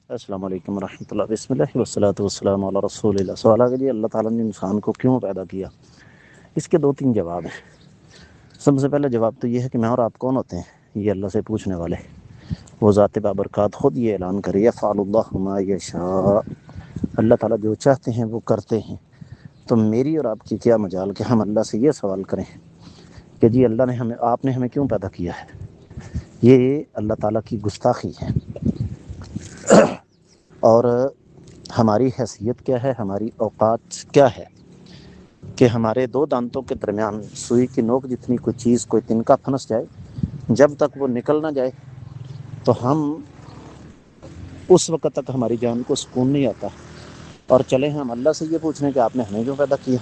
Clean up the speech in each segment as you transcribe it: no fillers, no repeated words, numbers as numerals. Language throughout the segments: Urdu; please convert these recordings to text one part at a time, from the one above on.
السلام علیکم ورحمۃ اللہ، بسم اللہ والصلاۃ والسلام علی رسول اللہ۔ سوال آ گیا اللہ تعالیٰ نے انسان کو کیوں پیدا کیا؟ اس کے 2-3 جواب ہیں۔ سب سے پہلا جواب تو یہ ہے کہ میں اور آپ کون ہوتے ہیں؟ یہ اللہ سے پوچھنے والے، وہ ذات بابرکات خود یہ اعلان کرے یفعل اللہ ما یشاء، اللہ تعالیٰ جو چاہتے ہیں وہ کرتے ہیں۔ تو میری اور آپ کی کیا مجال کہ ہم اللہ سے یہ سوال کریں کہ جی اللہ نے آپ نے ہمیں کیوں پیدا کیا ہے؟ یہ اللہ تعالیٰ کی گستاخی ہے۔ اور ہماری حیثیت کیا ہے، ہماری اوقات کیا ہے کہ ہمارے 2 دانتوں کے درمیان سوئی کی نوک جتنی کوئی چیز، کوئی تنکا پھنس جائے، جب تک وہ نکل نہ جائے تو ہم اس وقت تک ہماری جان کو سکون نہیں آتا، اور چلے ہم اللہ سے یہ پوچھنے کہ آپ نے ہمیں کیوں پیدا کیا۔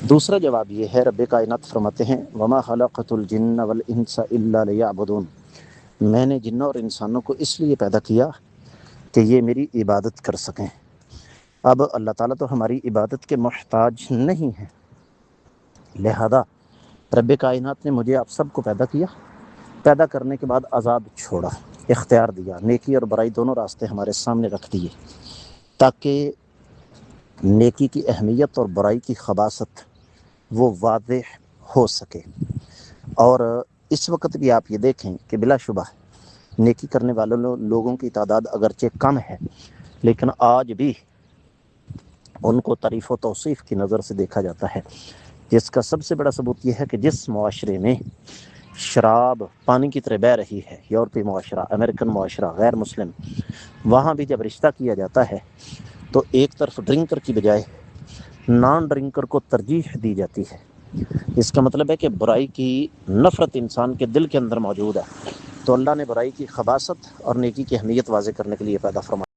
دوسرا جواب یہ ہے، رب کائنات فرماتے ہیں وما خلقت الجن والانس الا لیعبدون، میں نے جنوں اور انسانوں کو اس لیے پیدا کیا کہ یہ میری عبادت کر سکیں۔ اب اللہ تعالیٰ تو ہماری عبادت کے محتاج نہیں ہیں، لہذا رب کائنات نے مجھے آپ سب کو پیدا کیا، پیدا کرنے کے بعد عذاب چھوڑا، اختیار دیا، نیکی اور برائی دونوں راستے ہمارے سامنے رکھ دیے تاکہ نیکی کی اہمیت اور برائی کی خباثت وہ واضح ہو سکے۔ اور اس وقت بھی آپ یہ دیکھیں کہ بلا شبہ نیکی کرنے والوں لوگوں کی تعداد اگرچہ کم ہے، لیکن آج بھی ان کو تعریف و توصیف کی نظر سے دیکھا جاتا ہے، جس کا سب سے بڑا ثبوت یہ ہے کہ جس معاشرے میں شراب پانی کی طرح بہہ رہی ہے، یورپی معاشرہ، امریکن معاشرہ، غیر مسلم، وہاں بھی جب رشتہ کیا جاتا ہے تو ایک طرف ڈرنکر کی بجائے نان ڈرنکر کو ترجیح دی جاتی ہے۔ اس کا مطلب ہے کہ برائی کی نفرت انسان کے دل کے اندر موجود ہے، تو اللہ نے برائی کی خباثت اور نیکی کی اہمیت واضح کرنے کے لیے پیدا فرمایا۔